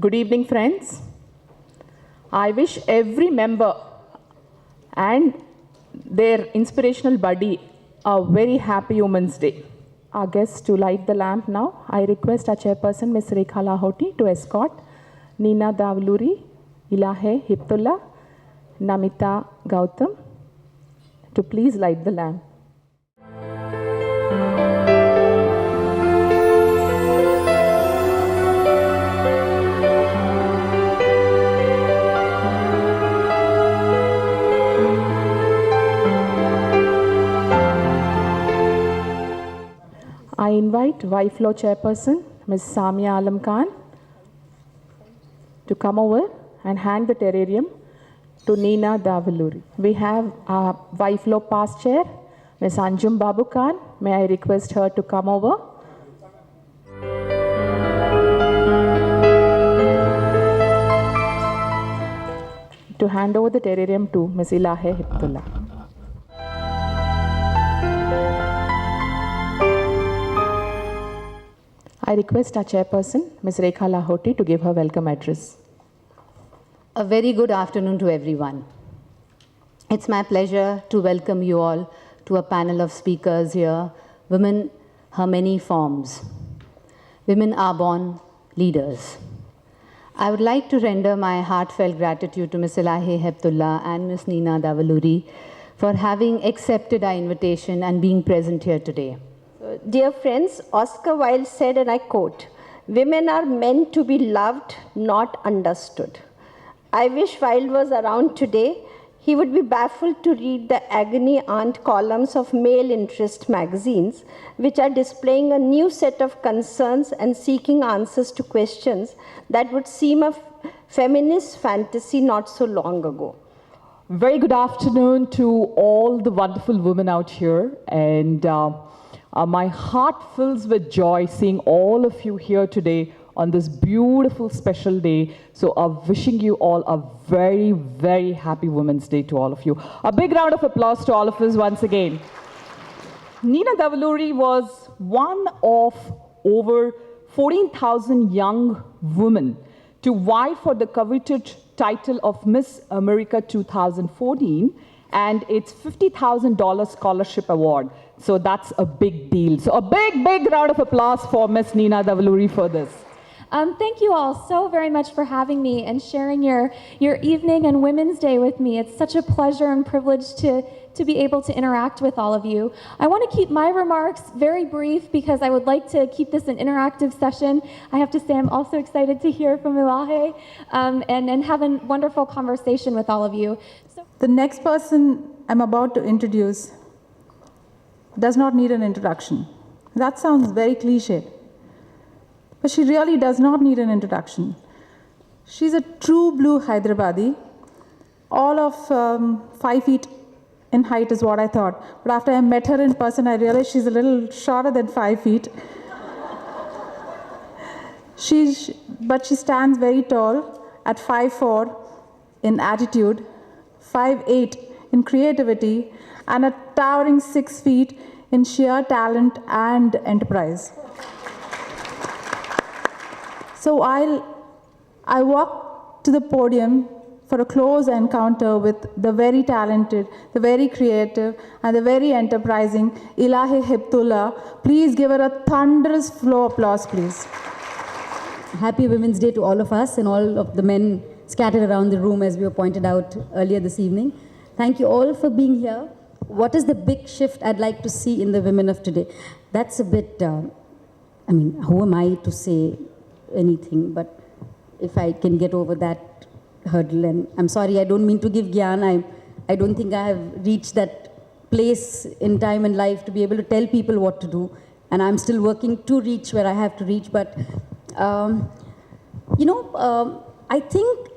Good evening, friends. I wish every member and their inspirational buddy a very happy Women's Day. Our guests to light the lamp now. I request our chairperson, Ms.Elahe, to escort Nina Davuluri, Elahe, Hiptoola, Namita Gautam to please light the lamp. I invite YFlow chairperson, Ms. Samia Alam Khan, to come over and hand the terrarium to Nina Davuluri. We have our YFlow past chair, Ms. Anjum Babu Khan. May I request her to come over? To hand over the terrarium to Ms.Elahe Hiptoola. I request our chairperson, Ms. Rekha Lahoti, to give her welcome address. A very good afternoon to everyone. It's my pleasure to welcome you all to a panel of speakers here. Women, her many forms. Women are born leaders. I would like to render my heartfelt gratitude to Ms.Elahe Hiptoola and Ms.Nina Davuluri for having accepted our invitation and being present here today. Dear friends, Oscar Wilde said, and I quote, "Women are meant to be loved, not understood." I wish Wilde was around today. He would be baffled to read the agony aunt columns of male interest magazines, which are displaying a new set of concerns and seeking answers to questions that would seem a feminist fantasy not so long ago. Very good afternoon to all the wonderful women out here, and my heart fills with joy seeing all of you here today on this beautiful special day. So wishing you all a very, very happy Women's Day to all of you. A big round of applause to all of us once again. Nina Davuluri was one of over 14,000 young women to vie for the coveted title of Miss America 2014 and its $50,000 scholarship award. So that's a big deal. So a big, big round of applause for Ms. Nina Davuluri for this. Thank you all so very much for having me and sharing your evening and Women's Day with me. It's such a pleasure and privilege to be able to interact with all of you. I want to keep my remarks very brief because I would like to keep this an interactive session. I have to say I'm also excited to hear from Elahe and have a wonderful conversation with all of you. The next person I'm about to introduce does not need an introduction. That sounds very cliched, but she really does not need an introduction. She's a true blue Hyderabadi. All of 5 feet in height is what I thought, but after I met her in person, I realized she's a little shorter than 5 feet. But she stands very tall at 5'4" in attitude, 5'8" in creativity, and a towering 6 feet in sheer talent and enterprise. So I walk to the podium for a close encounter with the very talented, the very creative, and the very enterprising Elahe Hiptoola. Please give her a thunderous floor applause, please. Happy Women's Day to all of us and all of the men scattered around the room, as we were pointed out earlier this evening. Thank you all for being here. What is the big shift I'd like to see in the women of today? That's a bit, who am I to say anything, but if I can get over that hurdle, and I'm sorry, I don't mean to give gyan. I don't think I have reached that place in time and life to be able to tell people what to do, and I'm still working to reach where I have to reach, but I think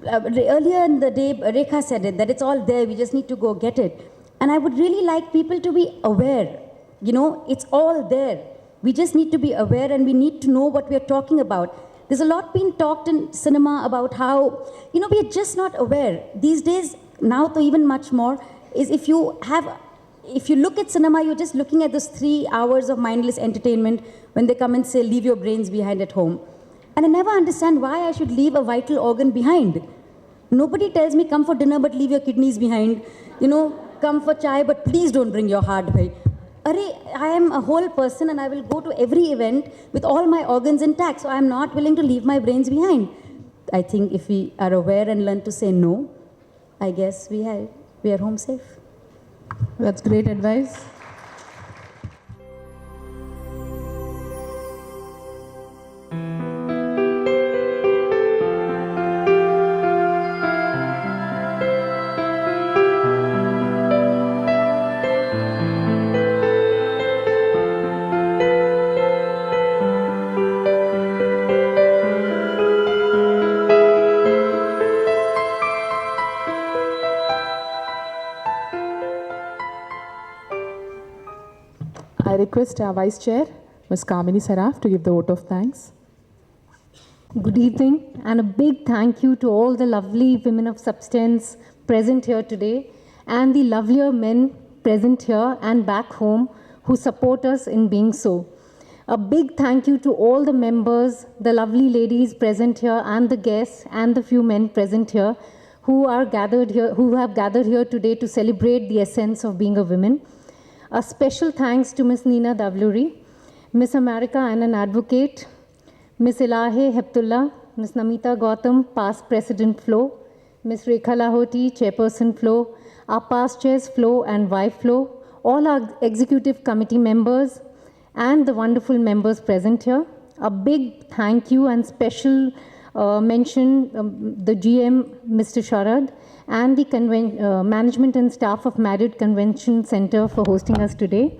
earlier in the day, Rekha said it, that it's all there, we just need to go get it. And I would really like people to be aware, it's all there. We just need to be aware and we need to know what we're talking about. There's a lot being talked in cinema about how, we're just not aware. These days, now to even much more, is if you look at cinema, you're just looking at those 3 hours of mindless entertainment when they come and say, leave your brains behind at home. And I never understand why I should leave a vital organ behind. Nobody tells me come for dinner but leave your kidneys behind. Come for chai but please don't bring your heart, bhai. I am a whole person and I will go to every event with all my organs intact. So I am not willing to leave my brains behind. I think if we are aware and learn to say no, I guess we are home safe. That's great advice. I request our Vice Chair, Ms. Kamini Saraf, to give the vote of thanks. Good evening, and a big thank you to all the lovely women of substance present here today, and the lovelier men present here and back home who support us in being so. A big thank you to all the members, the lovely ladies present here, and the guests, and the few men present here who have gathered here today to celebrate the essence of being a woman. A special thanks to Ms.Nina Davuluri, Miss America and an advocate, Ms.Elahe, Hiptoola, Ms. Namita Gautam, past President Flo, Ms. Rekha Lahoti, Chairperson Flo, our past chairs Flo and wife Flo, all our executive committee members, and the wonderful members present here. A big thank you and special mention the GM, Mr. Sharad, and the management and staff of Marriott Convention Center for hosting us today.